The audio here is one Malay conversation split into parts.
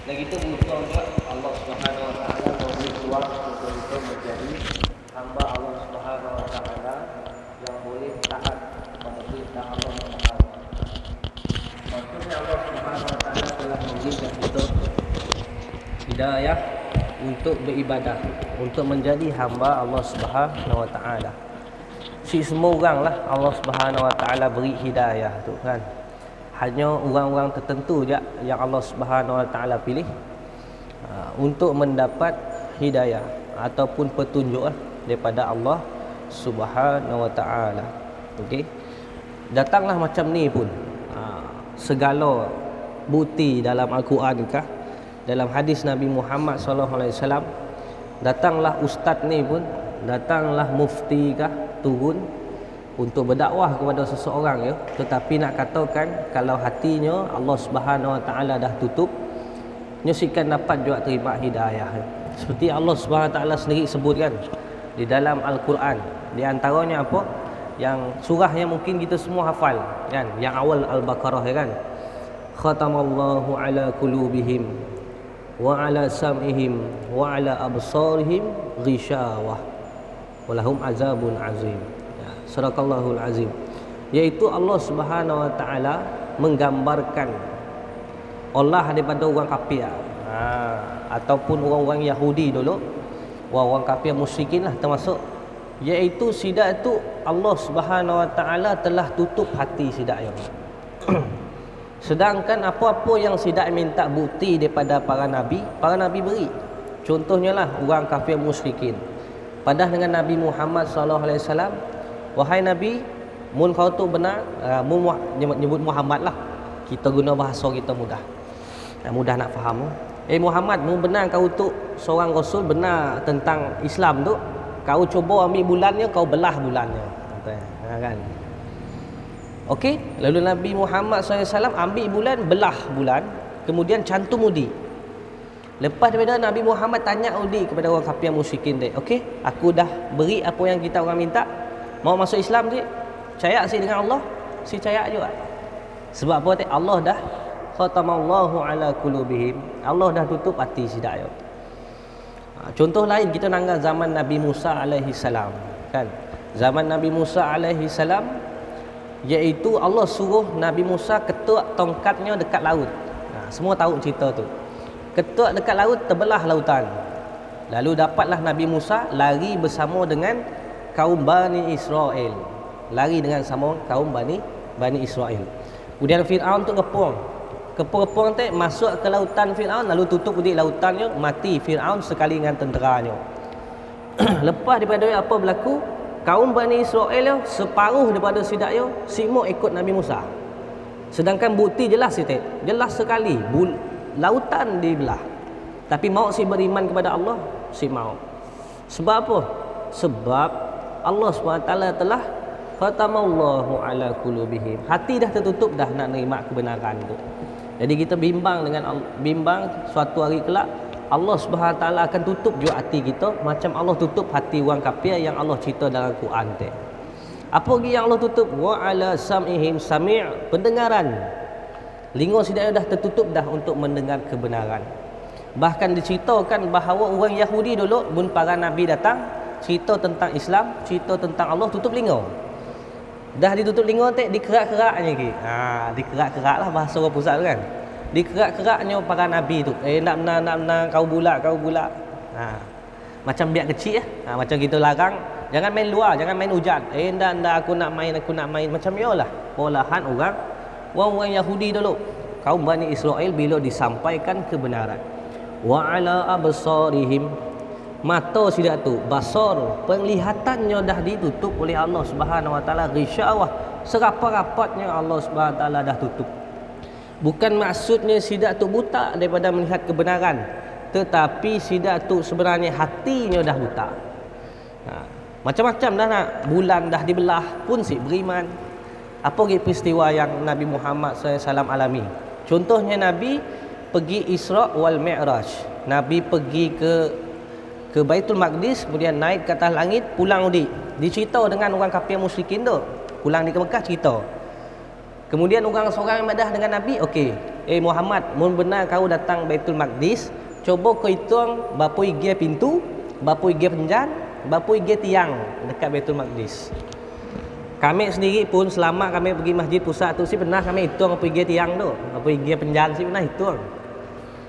Dan kita berusaha juga Allah Subhanahu Wa Taala memberi peluang untuk kita menjadi hamba Allah Subhanahu Wa Taala yang boleh taat kepada perintah Allah Subhanahu Wa Taala. Maksudnya Allah Subhanahu Wa Taala telah memberikan kita hidayah untuk beribadah, untuk menjadi hamba Allah Subhanahu Wa Taala. Si semua orang lah Allah Subhanahu Wa Taala beri hidayah tu kan. Hanya orang-orang tertentu je yang Allah Subhanahu Wa Taala pilih untuk mendapat hidayah ataupun petunjuk daripada Allah Subhanahu Wa Taala. Okey. Datanglah macam ni pun segala bukti dalam Al-Quran kah, dalam hadis Nabi Muhammad sallallahu alaihi wasallam, datanglah ustaz ni pun, datanglah mufti kah turun untuk berdakwah kepada seseorang ya, tetapi nak katakan kalau hatinya Allah Subhanahu Wa Taala dah tutup, nyaksikan dapat juga terima hidayah. Seperti Allah Subhanahu Wa Taala sendiri sebutkan di dalam Al-Quran, di antaranya apa? Yang surah yang mungkin kita semua hafal kan, yang awal Al-Baqarah ya kan. Khatamallahu ala qulubihim wa ala sam'ihim wa ala absarihim ghishawah walahum azabun azim. Sadaqallahul azim. Iaitu Allah Subhanahu Wa Taala menggambarkan Allah daripada orang kafir ataupun orang-orang Yahudi dulu, orang kafir musyrikin lah termasuk, iaitu sidak itu Allah Subhanahu Wa Taala telah tutup hati sidaknya. Sedangkan apa-apa yang sidak minta bukti daripada para nabi beri. Contohnya lah orang kafir musyrikin padah dengan Nabi Muhammad sallallahu alaihi wasallam, wahai Nabi, mun kau tu benar, mun nyebut Muhammad lah, kita guna bahasa kita mudah nak faham. Muhammad, mun benar kau tu seorang rasul, benar tentang Islam tu, kau cuba ambil bulannya, kau belah bulannya kan. Okey, lalu Nabi Muhammad SAW ambil bulan, belah bulan, kemudian cantum udi. Lepas daripada Nabi Muhammad tanya udi kepada orang kafir musyrikin dia, okey, aku dah beri apa yang kita orang minta, mau masuk Islam si percaya si dengan Allah, si percaya juga. Sebab apa? Allah dah khatamallahu ala qulubihim, Allah dah tutup hati sidak. Contoh lain kita nanggap zaman Nabi Musa alaihi salam kan. Zaman Nabi Musa alaihi salam, iaitu Allah suruh Nabi Musa ketuk tongkatnya dekat laut. Semua tahu cerita tu. Ketuk dekat laut, terbelah lautan. Lalu dapatlah Nabi Musa lari bersama dengan kaum Bani Israel. Lari dengan sama kaum Bani Israel. Kemudian Fir'aun tu ngepung tu masuk ke lautan Fir'aun, lalu tutup di lautannya, mati Fir'aun sekali dengan tenteranya. Lepas daripada apa berlaku, kaum Bani Israel separuh daripada sidaknya simuk ikut Nabi Musa. Sedangkan bukti jelas sekali, lautan dibelah. Tapi mau si beriman kepada Allah, si mau. Sebab apa? Sebab Allah SWT telah khatamallahu ala qulubihim. Hati dah tertutup dah nak nerima kebenaran tu. Jadi kita bimbang suatu hari kelak Allah Subhanahu Taala akan tutup juga hati kita macam Allah tutup hati orang kafir yang Allah cerita dalam Quran tu. Apa lagi yang Allah tutup? Wa ala sam'ihim sami', pendengaran. Lingo sidaknya dah tertutup dah untuk mendengar kebenaran. Bahkan diceritakan bahawa orang Yahudi dulu mun para nabi datang cerita tentang Islam, cerita tentang Allah, tutup lingo. Dah ditutup lingo dikerak-keraknya lagi. Dikerak-kerak lah bahasa orang pusat tu kan. Dikerak-keraknya para nabi tu. Nak kau bulat. Macam biak kecil macam kita larang, jangan main luar, jangan main hujan. Ndak aku nak main. Macam yalah polahan orang Yahudi dulu. Kaum Bani Israel bila disampaikan kebenaran. Wa ala absarihim, mata sidak tu, basar, penglihatannya dah ditutup oleh Allah Subhanahu Wa Taala, ghisyawah, serapat-rapatnya Allah Subhanahu Wa Taala dah tutup. Bukan maksudnya sidak tu buta daripada melihat kebenaran, tetapi sidak tu sebenarnya hatinya dah buta. Macam-macam dah nak, bulan dah dibelah pun si beriman. Apa lagi peristiwa yang Nabi Muhammad SAW alami? Contohnya Nabi pergi Isra wal Mi'raj. Nabi pergi ke Baitul Maqdis, kemudian naik ke atas langit, pulang dicerita dengan orang kafir musyrikin tu. Pulang di Mekah cerita. Kemudian orang seorang yang madah dengan Nabi, okey, Muhammad, mun benar kau datang Baitul Maqdis, cuba kau hitung berapa igi pintu, berapa igi penjan, berapa igi tiang dekat Baitul Maqdis. Kami sendiri pun selama kami pergi masjid pusat tu, si pernah kami hitung apa igi tiang tu, apa igi penjan, si pernah hitung.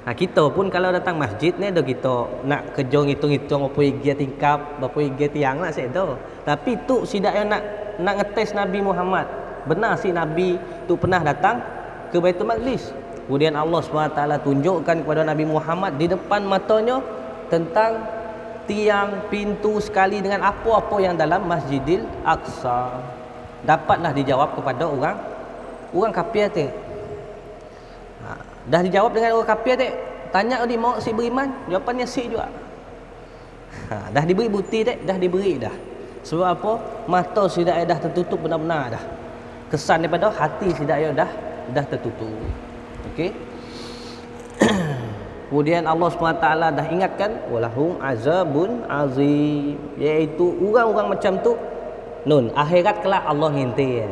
Nah, kita pun kalau datang masjid ni dah kita nak kerja hitung-hitung apa igi tingkap, berapa igi tiang lah saya tu. Tapi tu sidak yang nak ngetes Nabi Muhammad. Benar si Nabi tu pernah datang ke Baitul Maqdis. Kemudian Allah SWT tunjukkan kepada Nabi Muhammad di depan matanya tentang tiang, pintu sekali dengan apa-apa yang dalam Masjidil Aqsa. Dapatlah dijawab kepada orang kafir tu. Dah dijawab dengan orang kafir tu. Tanya dia mau si beriman, jawapannya si juga. Dah diberi bukti dah, dah diberi dah. Sebab apa? Mata sudah dah tertutup benar-benar dah. Kesan daripada hati sudah dah tertutup. Okey. Kemudian Allah SWT dah ingatkan walahum azabun azim, iaitu orang-orang macam tu nun akhirat kelak Allah ngintai.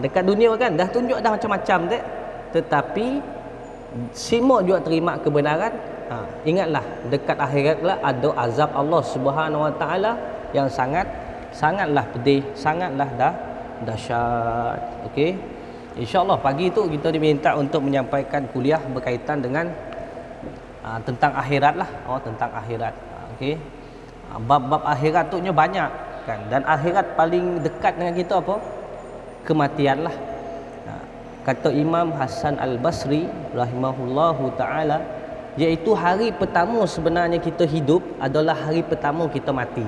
Dekat dunia kan dah tunjuk dah macam-macam tu, tetapi semua juga terima kebenaran. Ingatlah dekat akhirat kelak ada azab Allah Subhanahu Wa Taala yang sangatlah pedih, sangatlah dahsyat. Okey. InsyaAllah pagi tu kita diminta untuk menyampaikan kuliah berkaitan dengan tentang akhirat lah. Tentang akhirat. Okey. Bab-bab akhirat tu banyak kan, dan akhirat paling dekat dengan kita apa? Kematian lah. Kata Imam Hasan Al-Basri rahimahullahu ta'ala, iaitu hari pertama sebenarnya kita hidup adalah hari pertama kita mati.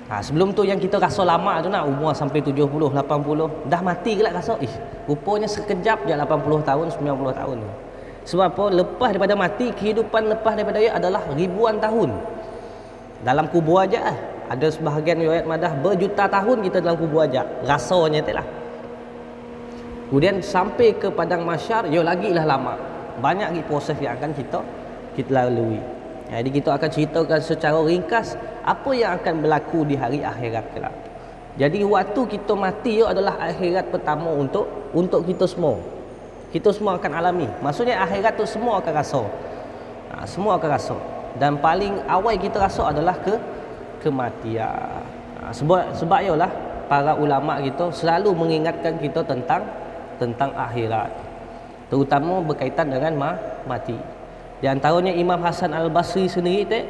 Sebelum tu yang kita rasa lama tu nak umur sampai 70, 80, dah mati kelak rasa rupanya sekejap je 80 tahun, 90 tahun. Sebab apa? Lepas daripada mati, kehidupan lepas daripada dia adalah ribuan tahun. Dalam kubur aja ada sebahagian riwayat madah berjuta tahun kita dalam kubur aja. Rasanya tu lah. Kemudian sampai ke padang mahsyar, lagi lah lama. Banyak lagi proses yang akan kita lalui. Jadi kita akan ceritakan secara ringkas apa yang akan berlaku di hari akhirat kelak. Jadi waktu kita mati adalah akhirat pertama untuk kita semua. Kita semua akan alami. Maksudnya akhirat tu semua akan rasa. Semua akan rasa. Dan paling awal kita rasa adalah kematian. Sebab ialah para ulama kita selalu mengingatkan kita tentang akhirat, terutama berkaitan dengan mati. Di antaranya Imam Hasan Al-Basri sendiri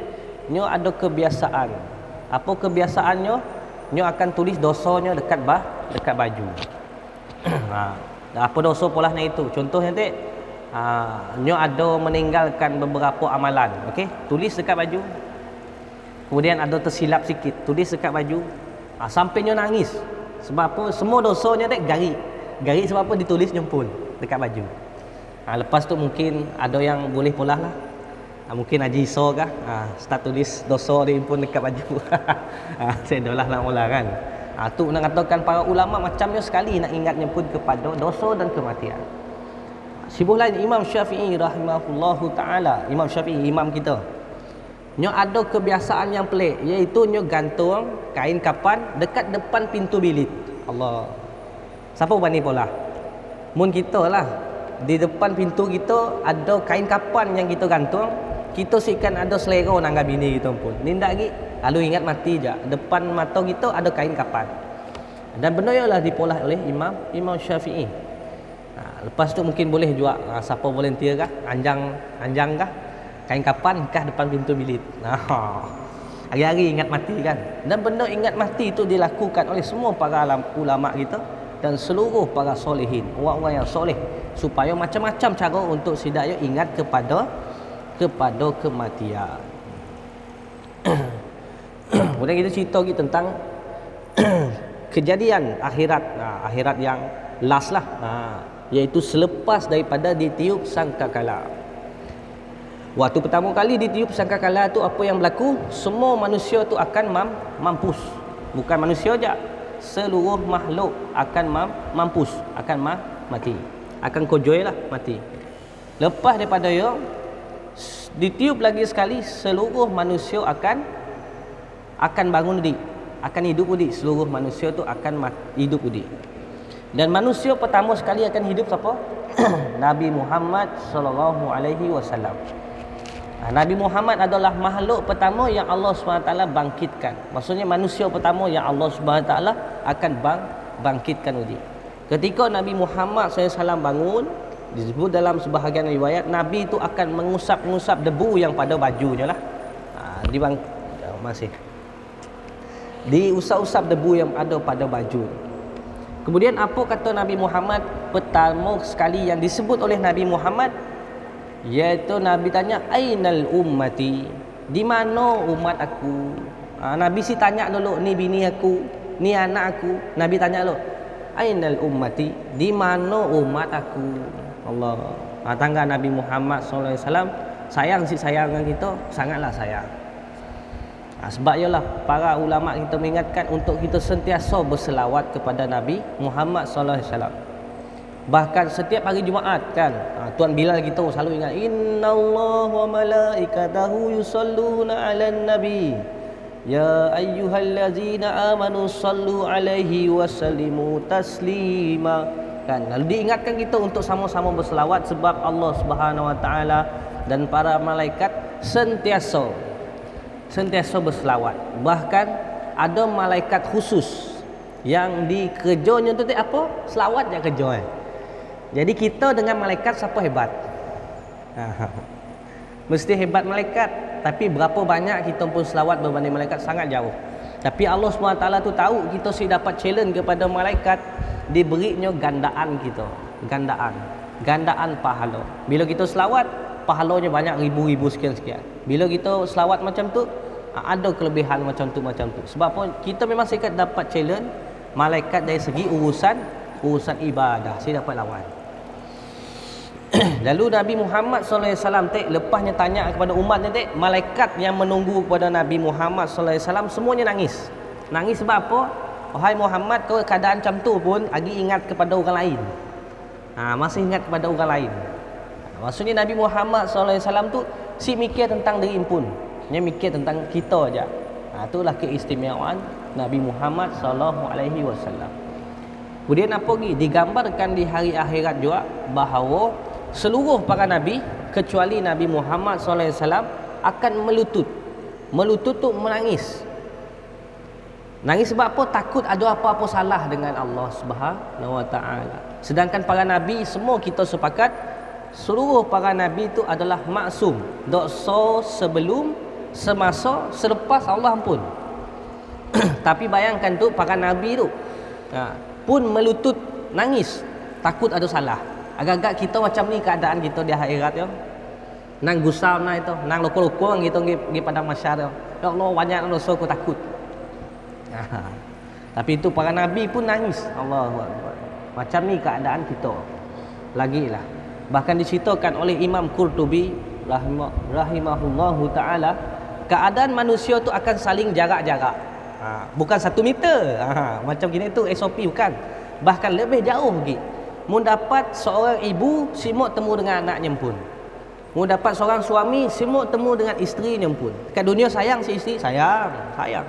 nyo ada kebiasaan. Apa kebiasaannya? Nyo akan tulis dosanya dekat baju. Apa dosa polah itu? Contohnya nyo ada meninggalkan beberapa amalan, okey, tulis dekat baju. Kemudian ada tersilap sikit, tulis dekat baju. Sampai nyo nangis. Sebab apa? Semua dosanya garis sebab apa? Ditulis nyempul dekat baju. Lepas tu mungkin ada yang boleh pula lah. Mungkin Haji Iso kah? Start tulis dosa dia pun dekat baju. Saya dah lah nak mula kan. Tu nak katakan para ulama macamnya sekali nak ingatnya pun kepada dosa dan kematian. Sibuh lain Imam Syafi'i rahimahullahu ta'ala. Imam Syafi'i, imam kita. Nyo ada kebiasaan yang pelik, iaitu nyo gantung kain kapan dekat depan pintu bilik. Allah. Siapa berani pula? Mun kita lah. Di depan pintu kita ada kain kapan yang kita gantung. Kita sikan ada selera nangga bini kita pun. Ni ndak lagi. Lalu ingat mati je. Depan mata kita ada kain kapan. Dan benda ialah dipolah oleh Imam Syafi'i. Lepas tu mungkin boleh juga siapa volunteer kah? Anjang kah? Kain kapan kah depan pintu bilik. Hari-hari ingat mati kan. Dan benda ingat mati itu dilakukan oleh semua para ulama kita dan seluruh para solehin, orang-orang yang soleh, supaya macam-macam cara untuk sidaya ingat kepada kematian. Kemudian kita cerita lagi tentang kejadian akhirat yang last lah, iaitu selepas daripada ditiup sangkakala. Waktu pertama kali ditiup sangkakala tu apa yang berlaku? Semua manusia tu akan mampus. Bukan manusia je, seluruh makhluk akan mampus, akan mati, akan kojoi lah mati. Lepas daripada dia ditiup lagi sekali, seluruh manusia akan bangun udik, akan hidup udik. Seluruh manusia tu akan hidup udik. Dan manusia pertama sekali akan hidup siapa? Nabi Muhammad sallallahu alaihi wasallam. Nabi Muhammad adalah makhluk pertama yang Allah SWT bangkitkan. Maksudnya manusia pertama yang Allah SWT akan bangkitkan uji. Ketika Nabi Muhammad SAW bangun, disebut dalam sebahagian riwayat, Nabi itu akan mengusap-ngusap debu yang pada bajunya lah. Masih diusap-usap debu yang ada pada baju. Kemudian apa kata Nabi Muhammad pertama sekali yang disebut oleh Nabi Muhammad, iaitu Nabi tanya, ainal ummati, di mana umat aku? Nabi si tanya dulu, ni bini aku, ni anak aku. Nabi tanya dulu, ainal ummati, di mana umat aku? Allah. Tangga Nabi Muhammad SAW sayang dengan kita, sangatlah sayang. Sebab ialah para ulama kita mengingatkan untuk kita sentiasa berselawat kepada Nabi Muhammad SAW. Bahkan setiap hari Jumaat kan, Tuan Bilal kita selalu ingat, innallaha wa malaikatahu yusalluna 'alan nabi ya ayyuhallazina amanu sallu 'alaihi wa sallimu taslima. Kan, lalu diingatkan kita untuk sama-sama berselawat sebab Allah Subhanahu wa taala dan para malaikat sentiasa berselawat. Bahkan ada malaikat khusus yang dikerjanya tu apa? Selawat je kerja. Jadi kita dengan malaikat siapa hebat? Mesti hebat malaikat. Tapi berapa banyak kita pun selawat berbanding malaikat, sangat jauh. Tapi Allah SWT tu tahu kita si dapat challenge kepada malaikat, diberinya gandaan kita. Gandaan pahala. Bila kita selawat, pahalanya banyak, ribu-ribu sekian-sekian. Bila kita selawat macam tu, ada kelebihan macam tu. Sebab apa? Kita memang sekat dapat challenge malaikat dari segi urusan ibadah. Saya dapat lawan. Lalu Nabi Muhammad SAW lepasnya tanya kepada umatnya, malaikat yang menunggu kepada Nabi Muhammad SAW semuanya nangis. Nangis sebab apa? Wahai Muhammad, kau keadaan macam tu pun lagi ingat kepada orang lain. Masih ingat kepada orang lain. Maksudnya Nabi Muhammad SAW tu si mikir tentang diri pun, dia mikir tentang kita aja. Itulah keistimewaan Nabi Muhammad SAW. Kemudian apa lagi? Digambarkan di hari akhirat juga bahawa seluruh para nabi kecuali Nabi Muhammad SAW akan melutut tu menangis. Nangis sebab apa? Takut ada apa-apa salah dengan Allah Subhanahu wa taala. Sedangkan para nabi semua kita sepakat seluruh para nabi itu adalah maksum, dosa sebelum, semasa, selepas Allah ampun. Tapi bayangkan tu para nabi tu pun melutut nangis, takut ada salah. Agak-agak kita macam ni keadaan kita di akhirat ya. Nang gusau na itu, nang loko-loko gitu pergi pada masyar ya. Ya Allah, banyak dosa aku takut. Tapi itu para nabi pun nangis. Allahu Akbar. Macam ni keadaan kita. Lagilah. Bahkan diceritakan oleh Imam Qurtubi rahimahullahu taala, keadaan manusia tu akan saling jarak-jarak. Bukan 1 meter. Macam gini tu SOP bukan. Bahkan lebih jauh lagi. Mu dapat seorang ibu simuk temu dengan anaknya pun. Mu dapat seorang suami simuk temu dengan isterinya pun. Dekat dunia sayang si isteri, sayang.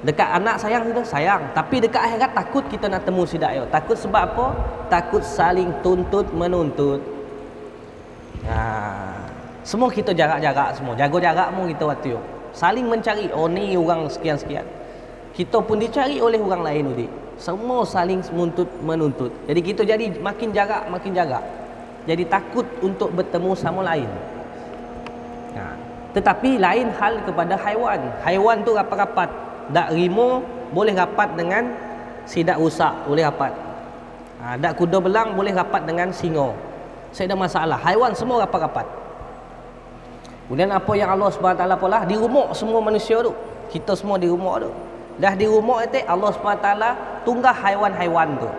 Dekat anak sayang kita, sayang. Tapi dekat akhirat takut kita nak temu si dak. Takut sebab apa? Takut saling tuntut menuntut. Semua kita jarak-jarak semua. Jaga jarakmu kita waktu tu. Saling mencari, oh ni orang sekian-sekian. Kita pun dicari oleh orang lain tadi. Semua saling menuntut. Jadi kita jadi makin jarak. Jadi takut untuk bertemu sama lain. Tetapi lain hal kepada haiwan. Haiwan tu rapat-rapat. Dak rimau boleh rapat dengan sidak rusak, boleh rapat. Dak kuda belang boleh rapat dengan singa. Saya ada masalah. Haiwan semua rapat-rapat. Kemudian apa yang Allah SWT pula dirumuk semua manusia tu. Kita semua dirumuk tu. Dah dirumuk itu Allah SWT tunggah haiwan-haiwan tu.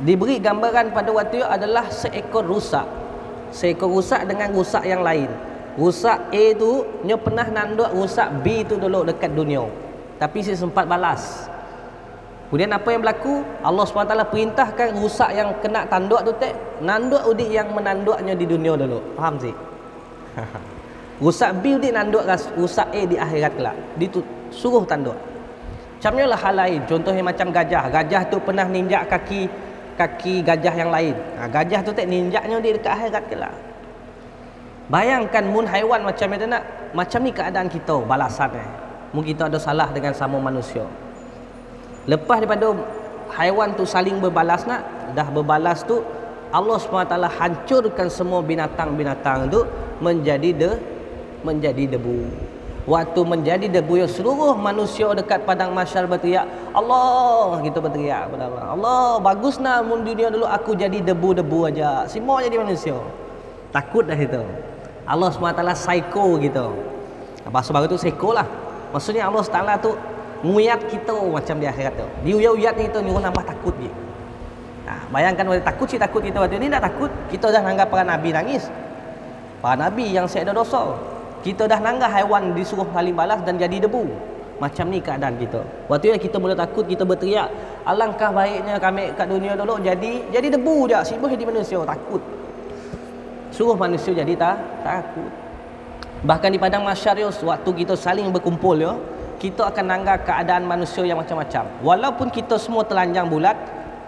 Diberi gambaran pada waktu itu adalah seekor rusak. Seekor rusak dengan rusak yang lain. Rusak A tu nya pernah nanduk rusak B tu dulu dekat dunia. Tapi si sempat balas. Kemudian apa yang berlaku? Allah SWT perintahkan rusak yang kena tanduk tu nanduk udik yang menanduknya di dunia dulu. Faham sih? Rusak B udik nanduk rusak A di akhirat kelak. Suruh tanduk. Macamnya lah hal lain. Contohnya macam gajah. Gajah tu pernah ninjak kaki kaki gajah yang lain. Gajah tu ninjaknya dia dekat akhirat kelak. Bayangkan mun haiwan macam ni nak, macam ni keadaan kita balasan mun kita ada salah dengan sama manusia. Lepas daripada haiwan tu saling berbalas nak, dah berbalas tu Allah SWT hancurkan semua binatang-binatang tu menjadi debu. Waktu menjadi debu, seluruh manusia dekat padang mahsyar berteriak, Allah, kita berteriak kepada Allah. Allah, bagus nak mun dunia dulu aku jadi debu-debu aja. Semua jadi manusia. Takut dah itu. Allah SWT psycho gitu. Bahasa baru tu psycho lah. Maksudnya Allah SWT tu nguyat kita macam di akhirat tu. Di uyat-uyat ni kita nyuruh nambah takut gitu. Bayangkan takut kita waktu ni tak takut. Kita dah nanggap para nabi nangis. Para nabi yang saya ada dosa. Kita dah nanggap haiwan disuruh saling balas dan jadi debu. Macam ni keadaan kita. Waktu ni kita mula takut, kita berteriak, alangkah baiknya kami kat dunia dulu jadi debu je, sibuk jadi manusia, takut. Suruh manusia jadi takut. Bahkan di padang mahsyar waktu kita saling berkumpul kita akan nanggap keadaan manusia yang macam-macam. Walaupun kita semua telanjang bulat,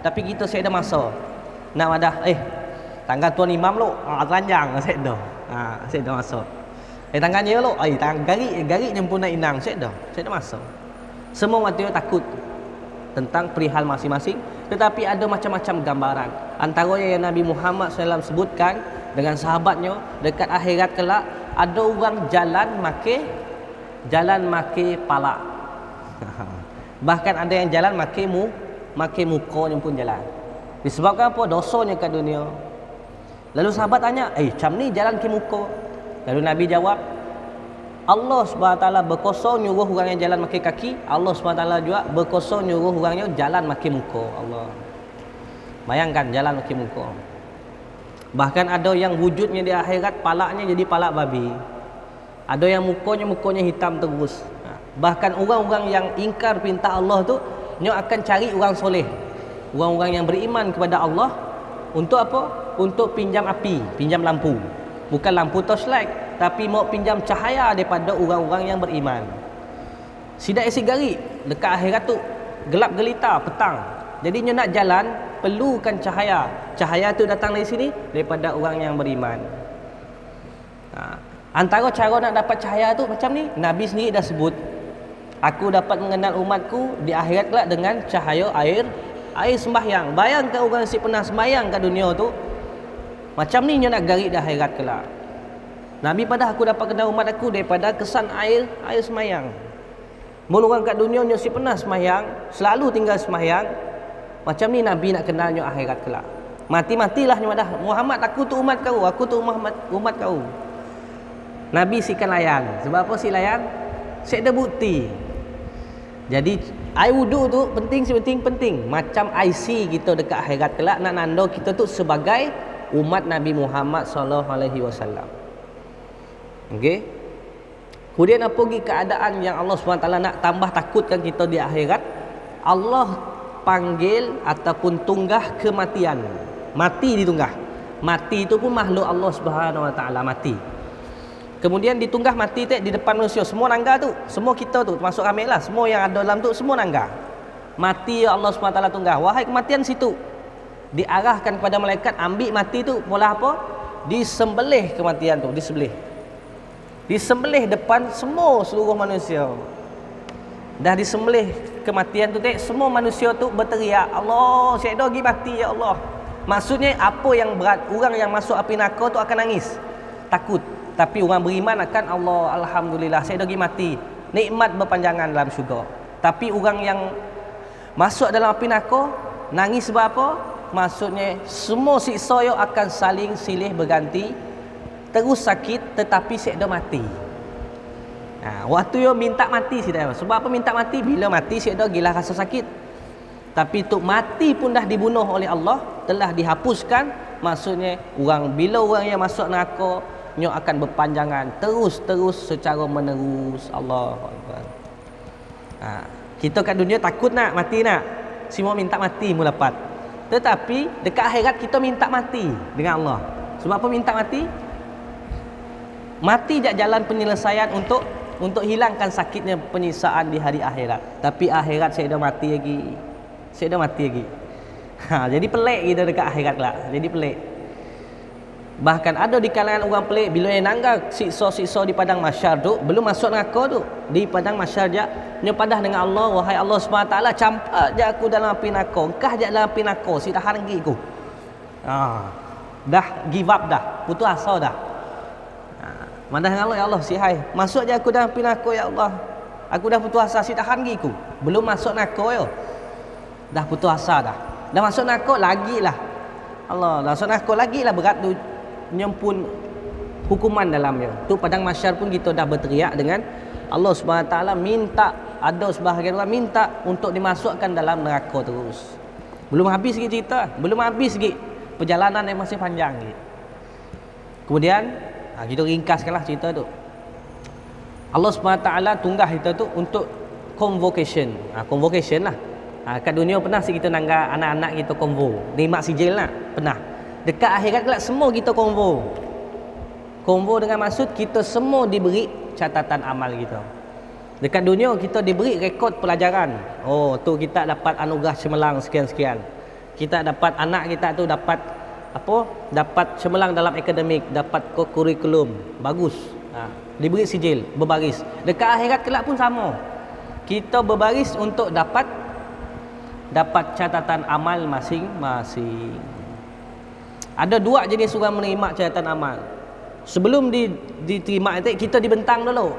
tapi kita saya ada masa nak ada tanggal tuan imam lo telanjang saya ada masa. Tangannya lo garik nyempurna inang saya ada masa. Semua waktu takut tentang perihal masing-masing, tetapi ada macam-macam gambaran. Antaranya yang Nabi Muhammad SAW sebutkan dengan sahabatnya dekat akhirat kelak, ada orang jalan make pala. Bahkan ada yang jalan make mukanya pun jalan. Disebabkan apa? Dosanya kat dunia. Lalu sahabat tanya, macam ni jalan ke muka? Lalu Nabi jawab, Allah SWT berkuasa nyuruh orang yang jalan make kaki, Allah SWT juga berkuasa nyuruh orang yang jalan make muka. Allah. Bayangkan jalan make muka. Bahkan ada yang wujudnya di akhirat palaknya jadi palak babi. Ada yang mukanya hitam terus. Bahkan orang-orang yang ingkar perintah Allah tu, dia akan cari orang soleh, orang-orang yang beriman kepada Allah. Untuk apa? Untuk pinjam api, pinjam lampu. Bukan lampu torchlight, tapi mau pinjam cahaya daripada orang-orang yang beriman. Sidak isi garik dekat akhirat tu gelap gelita petang. Jadi dia nak jalan perlukan cahaya. Cahaya tu datang dari sini daripada orang yang beriman. Antara cara nak dapat cahaya tu macam ni, Nabi sendiri dah sebut, aku dapat mengenal umatku di akhirat kelak dengan cahaya air sembahyang. Bayangkan orang si pernah sembahyang kat dunia tu, macam ni dia nak garik di akhirat kelak. Nabi pada aku dapat kenal umat aku daripada kesan air sembahyang. Mun orang kat dunia dia si pernah sembahyang, selalu tinggal sembahyang. Macam ni Nabi nak kenal dia akhirat kelak. Mati-matilah dia dah, Muhammad aku tu umat kau, aku tu umat kau. Nabi sikan layan. Sebab apa si layan? Saya ada bukti. Jadi air wudu tu penting. Macam IC kita dekat akhirat kelak nak nanda kita tu sebagai umat Nabi Muhammad SAW. Okey. Kemudian apa lagi keadaan yang Allah SWT nak tambah takutkan kita di akhirat? Allah panggil ataupun tunggah kematian. Mati ditunggah. Mati itu pun makhluk Allah SWT mati. Kemudian ditunggah mati di depan manusia. Semua nangga tu, semua kita tu, termasuk kami lah, semua yang ada dalam tu semua nangga. Mati Allah SWT tunggah. Wahai kematian situ. Diarahkan kepada malaikat, ambil mati tu, mula apa? Disembelih kematian tu, disembelih depan seluruh manusia. Dah disembelih kematian tu, semua manusia tu berteriak, Allah, saya dah pergi mati ya Allah. Maksudnya apa yang berat, orang yang masuk api neraka tu akan nangis, takut. Tapi orang beriman akan, Allah, alhamdulillah saya dah pergi mati, nikmat berpanjangan dalam syurga. Tapi orang yang masuk dalam api neraka nangis sebab apa? Maksudnya semua siksa yo akan saling silih berganti, terus sakit tetapi saya dah mati. Waktu yo minta mati sudah. Sebab apa minta mati? Bila mati saya dah gila rasa sakit. Tapi untuk mati pun dah dibunuh oleh Allah, telah dihapuskan. Maksudnya bila orang yang masuk neraka, nyo akan berpanjangan terus secara menerus. Allahu Akbar. Kita kat dunia takut nak mati nak. Semua minta mati mulapat. Tetapi dekat akhirat kita minta mati dengan Allah. Sebab apa minta mati? Mati jak jalan penyelesaian untuk hilangkan sakitnya penyiksaan di hari akhirat. Tapi akhirat saya dah mati lagi. Jadi pelik kita dekat akhirat lah. Jadi pelik. Bahkan ada di kalangan orang pelik bila yang nangga siksa-siksa di padang mahsyar tu, belum masuk neraka tu, di padang mahsyar je nya padah dengan Allah, wahai Allah SWT, campak je aku dalam api neraka, engkah je dalam api neraka, si tahan lagi aku. Dah give up dah, putus asa dah. Madah dengan Allah, ya Allah, si hai, masuk je aku dalam api neraka ya Allah. Aku dah putus asa, si tahan lagi aku. Belum masuk neraka yo. Dah putus asa dah. Dah masuk neraka lagilah. Allah, dah masuk neraka lagilah berat tu nyempun hukuman dalamnya. Tu padang mahsyar pun kita dah berteriak dengan Allah SWT minta, ada sebahagian orang minta untuk dimasukkan dalam neraka terus. Belum habis lagi cerita, belum habis lagi, perjalanan yang masih panjang lagi. Kemudian kita ringkaskanlah cerita tu. Allah SWT tunggah kita tu untuk convocation. Convocation lah. Kat dunia pernah sih kita nangga anak-anak kita konvo, nikmat sijil lah, pernah. Dekat akhirat kelak semua kita konvo. Konvo dengan maksud kita semua diberi catatan amal kita. Dekat dunia kita diberi rekod pelajaran. Oh, tu kita dapat anugerah cemerlang sekian-sekian. Kita dapat, anak kita tu dapat apa? Dapat cemerlang dalam akademik, dapat kurikulum bagus. Diberi sijil, berbaris. Dekat akhirat kelak pun sama. Kita berbaris untuk dapat catatan amal masing-masing. Ada dua jenis orang menerima catatan amal. Sebelum diterima itu, kita dibentang dulu.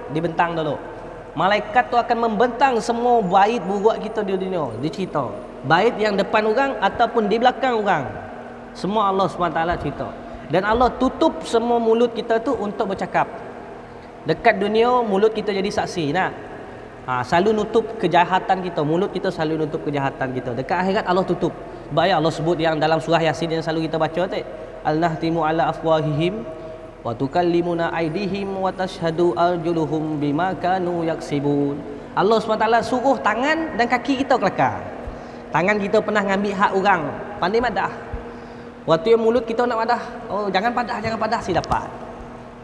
Malaikat tu akan membentang semua baik buruk kita di dunia, dicerita. Baik yang depan orang ataupun di belakang orang. Semua Allah SWT cerita. Dan Allah tutup semua mulut kita tu untuk bercakap. Dekat dunia mulut kita jadi saksi. Selalu nutup kejahatan kita. Mulut kita selalu nutup kejahatan kita. Dekat akhirat Allah tutup. Baik Allah sebut yang dalam surah Yasin yang selalu kita baca tu, al-nahtimu ala afwahihim wa tukallimuna aydihim wa tashhadu arjuluhum bima kanu yaksibun. Allah SWT suruh tangan dan kaki kita kelakar. Tangan kita pernah ngambil hak orang, pandai madah. Waktu yang mulut kita nak madah, oh jangan padah si dapat.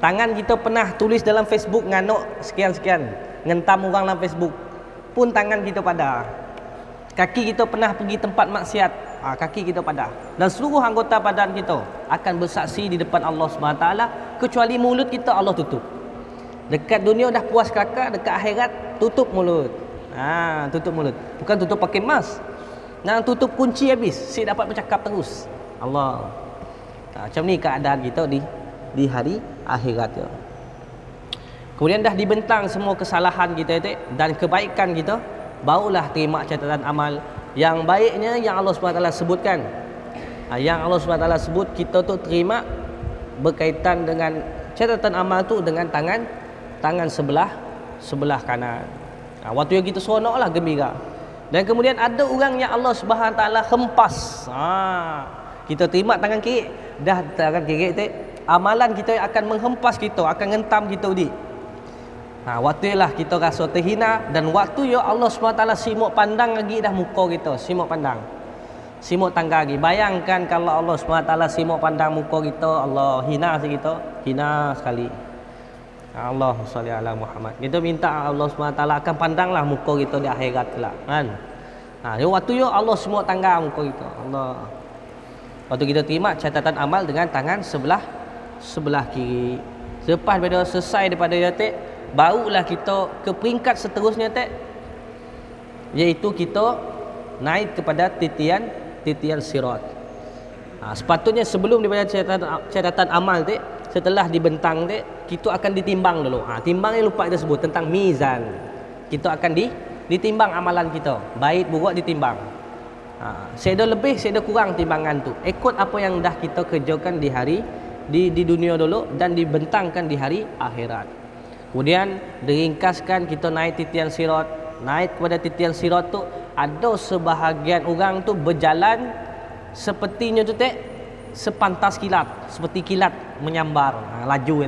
Tangan kita pernah tulis dalam Facebook nganuk sekian-sekian, ngentam orang dalam Facebook, pun tangan kita padah. Kaki kita pernah pergi tempat maksiat, kaki kita padah. Dan seluruh anggota badan kita akan bersaksi di depan Allah SWT, kecuali mulut kita Allah tutup. Dekat dunia dah puas kelakar, dekat akhirat tutup mulut. Tutup mulut. Bukan tutup pakai mask. Tutup kunci habis, si dapat bercakap terus. Allah. Macam ni keadaan kita di hari akhirat ya. Kemudian dah dibentang semua kesalahan kita itu dan kebaikan kita, barulah terima catatan amal. Yang baiknya yang Allah SWT sebutkan. Yang Allah SWT sebut kita tu terima berkaitan dengan catatan amal tu dengan tangan sebelah kanan. Waktu yang kita seronoklah, gembira. Dan kemudian ada orang yang Allah SWT hempas. Kita terima tangan kiri, dah tangan kiri tu amalan kita akan menghempas kita, akan ngentam kita di. Waktu lah kita rasa terhina, dan waktu ya Allah SWT simuk pandang lagi dah muka kita, simuk pandang, simuk tangga lagi. Bayangkan kalau Allah SWT simuk pandang muka kita, Allah hina kita, hina sekali. Allah salli ala Muhammad. Kita minta Allah SWT akan pandanglah muka kita di akhirat kelak kan. Waktu ya Allah semua tangga muka kita, Allah. Waktu kita terima catatan amal dengan tangan sebelah kiri. Selepas daripada selesai daripada yatik, barulah kita ke peringkat seterusnya iaitu kita naik kepada titian sirat. Sepatutnya sebelum daripada catatan amal setelah dibentang kita akan ditimbang dulu. Timbang yang lupa kita sebut tentang mizan. Kita akan ditimbang amalan kita, baik buruk ditimbang. Saya ada lebih, saya ada kurang timbangan tu, ikut apa yang dah kita kerjakan di dunia dulu dan dibentangkan di hari akhirat. Kemudian diringkaskan kita naik titian sirat. Naik kepada titian sirat tu, ada sebahagian orang tu berjalan sepertinya tu sepantas kilat, seperti kilat menyambar, laju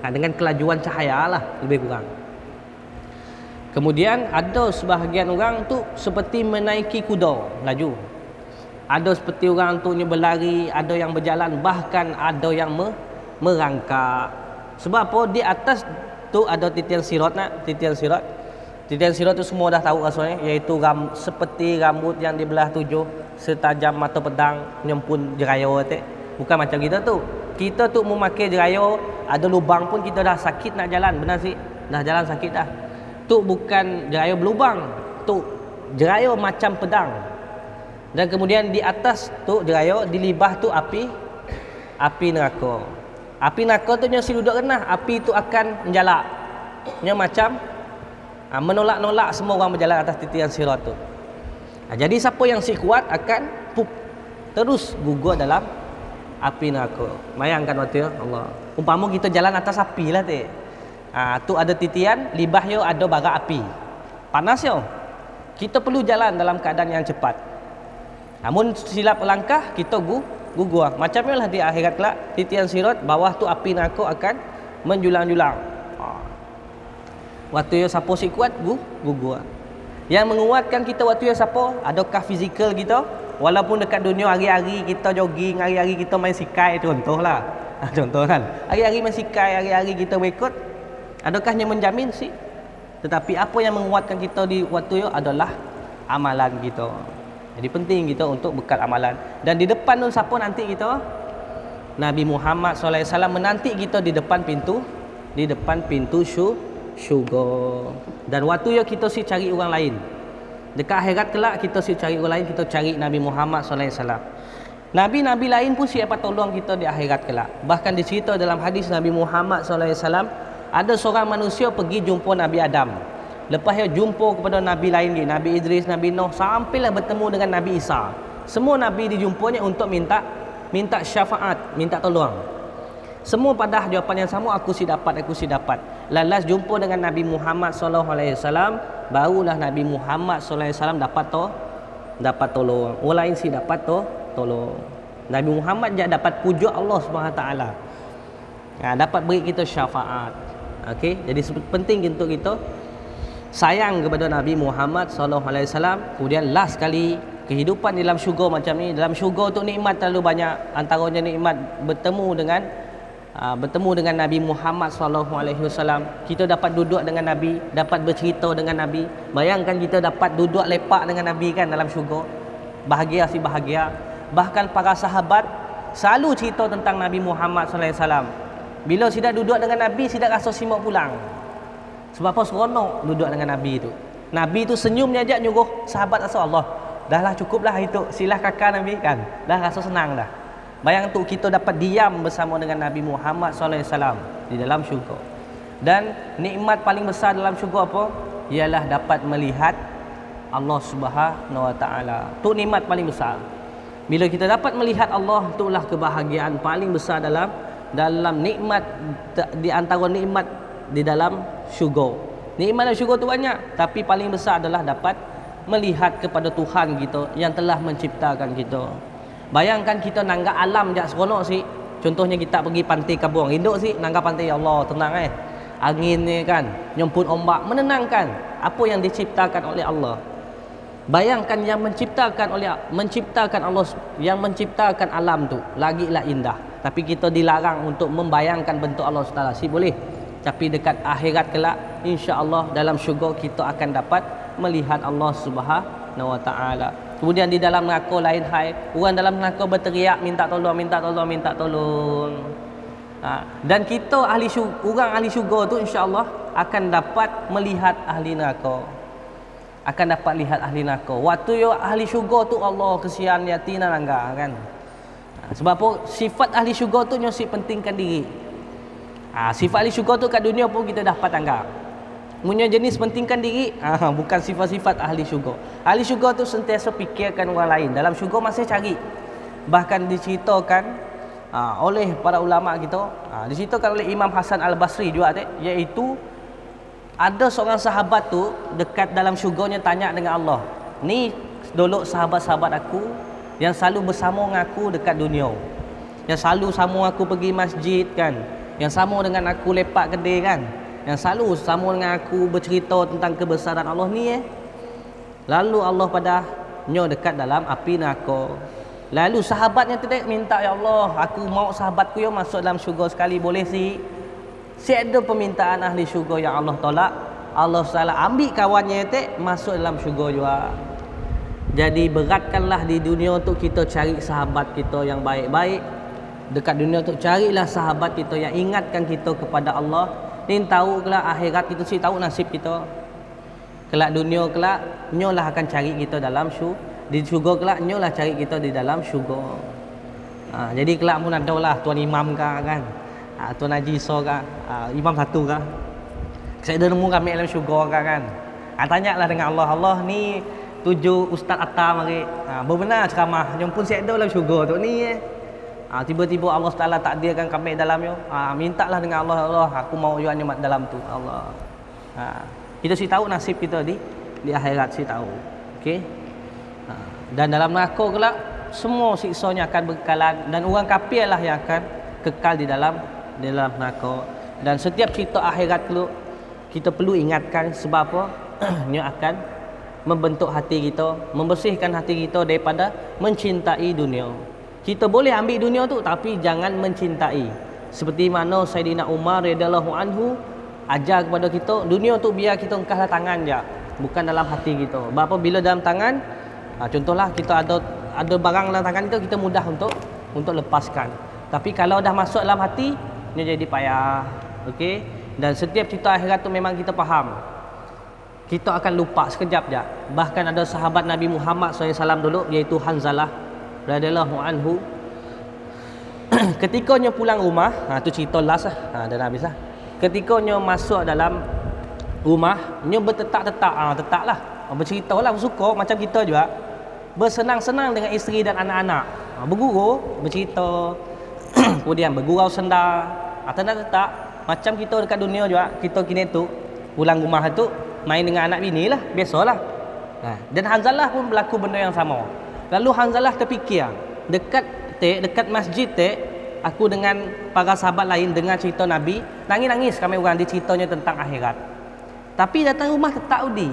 dengan kelajuan cahaya lah lebih kurang. Kemudian ada sebahagian orang tu seperti menaiki kuda, laju. Ada seperti orang tu berlari, ada yang berjalan, bahkan ada yang merangkak. Sebab apa? Di atas tu ada titian sirat, Titian sirat tu semua dah tahu rasanya, iaitu seperti rambut yang dibelah 7, setajam mata pedang nyempun jerayo tu. Bukan macam kita tu. Kita tu memakai jerayo, ada lubang pun kita dah sakit nak jalan, benar sih? Dah jalan sakit dah. Tu bukan jerayo berlubang, tu jerayo macam pedang. Dan kemudian di atas tu jerayo, di libah tu api neraka. Api neraka tu si duduk renah, api tu akan menjalak. Nya macam menolak-nolak semua orang berjalan atas titian sirat tu. Jadi siapa yang si kuat akan terus gugur dalam api neraka. Bayangkan waktu ya, Allah. Umpama kita jalan atas api lah tu. Tu ada titian, libah yo ada bara api. Panas yo. Kita perlu jalan dalam keadaan yang cepat. Namun silap langkah kita gugur. Macamnya lah di akhirat kelak, titian sirat bawah tu api neraka akan menjulang-julang. Waktu yo siapa si kuat gugur. Yang menguatkan kita waktu yo siapa? Adakah fizikal kita? Walaupun dekat dunia hari-hari kita jogging, hari-hari kita main sikai, contohlah. Contoh kan. Hari-hari main sikai, hari-hari kita berikut. Adakah yang menjamin sih? Tetapi apa yang menguatkan kita di waktu itu adalah amalan kita. Jadi penting kita untuk bekal amalan. Dan di depan tu siapa nanti kita? Nabi Muhammad SAW menanti kita di depan pintu syurga. Dan waktu itu kita si cari orang lain. Dekat akhirat kelak kita si cari orang lain, kita cari Nabi Muhammad SAW. Nabi-nabi lain pun siapa tolong kita di akhirat kelak. Bahkan dicerita dalam hadis Nabi Muhammad SAW, ada seorang manusia pergi jumpa Nabi Adam. Lepas dia jumpa kepada Nabi lain lagi, Nabi Idris, Nabi Nuh, sampailah bertemu dengan Nabi Isa. Semua Nabi dijumpanya untuk minta syafaat, minta tolong. Semua pada jawapan yang sama, aku si dapat. Lalas jumpa dengan Nabi Muhammad SAW, barulah Nabi Muhammad SAW dapat tolong. Orang lain si dapat tolong. Nabi Muhammad je dapat pujuk Allah SWT. Dapat beri kita syafaat. Okey, jadi penting untuk kita sayang kepada Nabi Muhammad SAW. Kemudian last kali kehidupan dalam syurga macam ni. Dalam syurga tu nikmat terlalu banyak. Antaranya nikmat bertemu dengan Nabi Muhammad SAW. Kita dapat duduk dengan Nabi, dapat bercerita dengan Nabi. Bayangkan kita dapat duduk lepak dengan Nabi kan dalam syurga. Bahagia si bahagia. Bahkan para sahabat selalu cerita tentang Nabi Muhammad SAW. Bila sidak duduk dengan Nabi, sidak rasa simak pulang. Sebab apa? Seronok duduk dengan Nabi tu. Nabi tu senyum dia ajak nyuruh sahabat rasa Allah. Dah lah cukuplah itu. Silah kakak Nabi kan. Dah rasa senang dah. Bayang tu kita dapat diam bersama dengan Nabi Muhammad SAW di dalam syurga. Dan nikmat paling besar dalam syurga apa? Ialah dapat melihat Allah Subhanahu Wa Taala. Tu nikmat paling besar. Bila kita dapat melihat Allah, itulah kebahagiaan paling besar dalam nikmat, di antara nikmat di dalam syurga. Nikmat dalam syurga tu banyak, tapi paling besar adalah dapat melihat kepada Tuhan kita yang telah menciptakan kita. Bayangkan kita nanggap alam jak seronok sih. Contohnya kita pergi pantai Kabuang, induk sih nanggap pantai, ya Allah tenang angin ni kan, nyemput ombak, menenangkan. Apa yang diciptakan oleh Allah. Bayangkan yang menciptakan Allah, yang menciptakan alam tu lagilah indah. Tapi kita dilarang untuk membayangkan bentuk Allah SWT. Si boleh. Tapi dekat akhirat kelak, insya-Allah dalam syurga kita akan dapat melihat Allah Subhanahu Wa Taala. Kemudian di dalam neraka lain hai, orang dalam neraka berteriak minta tolong. Dan kita orang ahli syurga tu insya-Allah akan dapat melihat ahli neraka. Waktu yo ahli syurga tu Allah kesian yatina langgar kan. Sebab apa? Sifat ahli syurga tu nyosi pentingkan diri. Sifat ahli syurga tu kat dunia pun kita dapat anggap. Punya jenis pentingkan diri, bukan sifat-sifat ahli syurga. Ahli syurga tu sentiasa fikirkan orang lain. Dalam syurga masih cari. Bahkan diceritakan oleh para ulama kita, diceritakan oleh Imam Hasan Al-Basri juga iaitu ada seorang sahabat tu dekat dalam syurganya tanya dengan Allah, ni dulu sahabat-sahabat aku yang selalu bersama dengan aku dekat dunia, yang selalu sama aku pergi masjid kan, yang sama dengan aku lepak kedai kan, yang selalu sama dengan aku bercerita tentang kebesaran Allah ni Lalu Allah padanya dekat dalam api neraka. Lalu sahabatnya tu minta, ya Allah, aku mau sahabatku masuk dalam syurga sekali, boleh sih? Si ada permintaan ahli syurga yang Allah tolak, Allah Taala ambil kawannya itu masuk dalam syurga juga. Jadi beratkanlah di dunia untuk kita cari sahabat kita yang baik-baik. Dekat dunia untuk carilah sahabat kita yang ingatkan kita kepada Allah. Ni tahu kelak akhirat kita si tahu nasib kita. Kelak dunia kelak nyolah akan cari kita dalam di syurga kelak nyolah cari kita di dalam syurga. Jadi kelak pun ada lah tuan imam kan. Tuan Haji Iso kan. Imam satu kan. Saya dah nemu kami dalam syurga kan. Tanyalah dengan Allah, Allah ni 7 ustaz atta mari. Benar ceramah nyom pun saya ada dalam syurga tu ni. Tiba-tiba Allah Taala takdirkan kami dalamnya. Mintalah dengan Allah, Allah aku mau juga nyemat dalam tu. Allah. Kita si tahu nasib kita di akhirat si tahu. Okey. Dan dalam neraka kelak semua siksanya akan berkekalan dan orang kafir lah yang akan kekal di dalam neraka. Dan setiap cerita akhirat tu kita perlu ingatkan sebab apa? Ia akan membentuk hati kita, membersihkan hati kita daripada mencintai dunia. Kita boleh ambil dunia tu tapi jangan mencintai. Seperti mana Saidina Umar radhiyallahu anhu ajar kepada kita, dunia tu biar kita engkahlah tangan je, bukan dalam hati kita. Sebab apa? Bila dalam tangan, contohlah kita ada barang dalam tangan kita mudah untuk lepaskan. Tapi kalau dah masuk dalam hati, dia jadi payah. Okey? Dan setiap cerita akhirat tu memang kita faham. Kita akan lupa sekejap je. Bahkan ada sahabat Nabi Muhammad SAW dulu, iaitu Hanzalah radhiyallahu anhu. Ketikanya pulang rumah, tu cerita last lah. Dah habis lah. Ketikanya masuk dalam rumah, nya tetap lah. Bercerita lah, bersuka macam kita juga. Bersenang-senang dengan isteri dan anak-anak. Bergurau, bercerita. Kemudian bergurau senda. Tetap macam kita dekat dunia juga. Kita kini tu pulang rumah tu main dengan anak bini lah, biasalah. Dan Hanzalah pun berlaku benda yang sama. Lalu Hanzalah terfikir, dekat masjid aku dengan para sahabat lain dengar cerita Nabi, nangis-nangis kami orang diceritanya tentang akhirat. Tapi datang rumah tetap udi.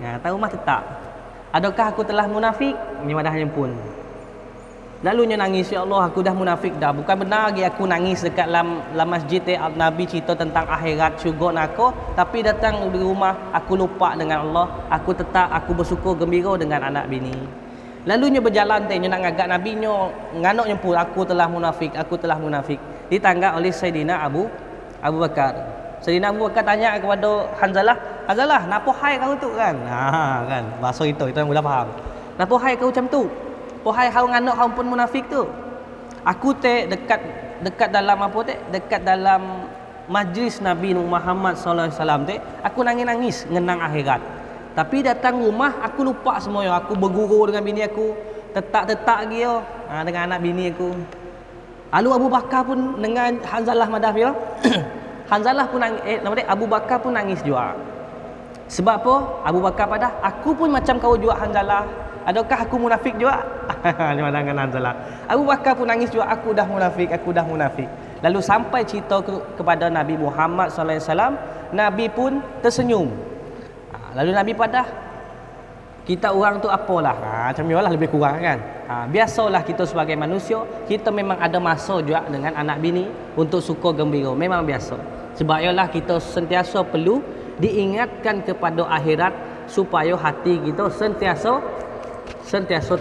Datang rumah tetap. Adakah aku telah munafik? Ni wadahnya pun. Lalu dia nangis, ya Allah aku dah munafik dah. Bukan benar lagi aku nangis dekat dalam masjid Nabi cerita tentang akhirat syurga neraka, tapi datang di rumah aku lupa dengan Allah. Aku bersyukur gembira dengan anak bini. Lalu dia berjalan dia nak ngagak Nabi nya nganoknya pun aku telah munafik. Ditanggap oleh Saidina Abu Bakar. Saidina Abu Bakar tanya kepada Hanzalah, napa hai kau tu kan? Kan bahasa itu yang mula faham. Napa hai kau macam tu? Wahai hau nganok hau pun munafik tu. Aku dekat dalam dekat dalam majlis Nabi Muhammad sallallahu alaihi wasallam aku nangis-nangis ngenang akhirat. Tapi datang rumah aku lupa semuanya. Aku bergurau dengan bini aku, tetak lagi dengan anak bini aku. Lalu Abu Bakar pun dengan Hanzalah madaf ya. Hanzalah pun nangis, Abu Bakar pun nangis juga. Sebab apa? Abu Bakar padah, aku pun macam kau juga Hanzalah. Adakah aku munafik juga? Dengan Hanzalah. Abu Bakar pun nangis juga, aku dah munafik. Lalu sampai cerita kepada Nabi Muhammad sallallahu alaihi wasallam, Nabi pun tersenyum. Lalu Nabi padah, kita orang tu apalah? Macam inilah lebih kurang kan. Biasalah kita sebagai manusia, kita memang ada masa juga dengan anak bini untuk suka gembira. Memang biasa. Sebab ialah kita sentiasa perlu diingatkan kepada akhirat supaya hati kita sentiasa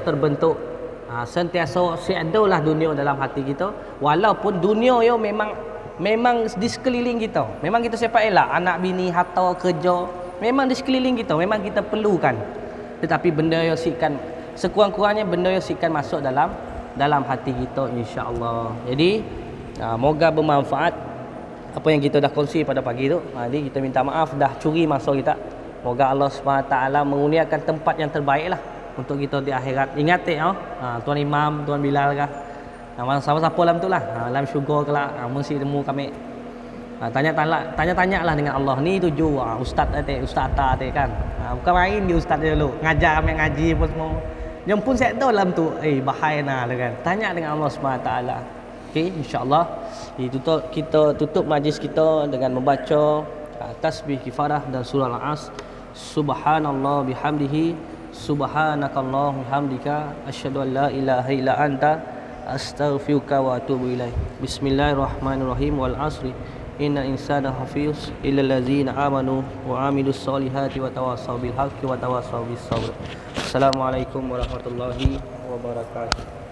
terbentuk. Sentiasa seadalah dunia dalam hati kita. Walaupun dunia yo memang di sekeliling kita. Memang kita sepak elak anak bini, harta, kerja, memang di sekeliling kita, memang kita perlukan. Tetapi benda yang sikan sekurang-kurangnya benda yang sikan masuk dalam hati kita insya-Allah. Jadi moga bermanfaat apa yang kita dah kongsi pada pagi tu. Jadi kita minta maaf dah curi masa kita. Moga Allah SWT mengurniakan tempat yang terbaik lah untuk kita di akhirat. Ingat Tuan Imam, Tuan Bilal kah, siapa-siapa dalam tu lah, dalam syurga ke lah, mesti temu kami. Tanya-tanya lah dengan Allah. Ni tuju ustaz Atta kan. Bukan main di ustaz dia dulu. Ngajar kami ngaji pun semua. Yang pun saya tahu dalam tu bahaya lah kan. Tanya dengan Allah SWT. Okey, insya-Allah kita tutup majlis kita dengan membaca tasbih kifarah dan surah Al-As. Subhanallah bihamdihi, subhanakallahumma hamdika, asyhadu an la ilaha illa anta, astaghfiruka wa atubu ilaik. Bismillahirrahmanirrahim. Wal asri Inna insana hafiz illa allazina amanu wa amilus solihati wa tawasaw bil haqqi wa tawasaw bis sabr. Assalamualaikum warahmatullahi wabarakatuh.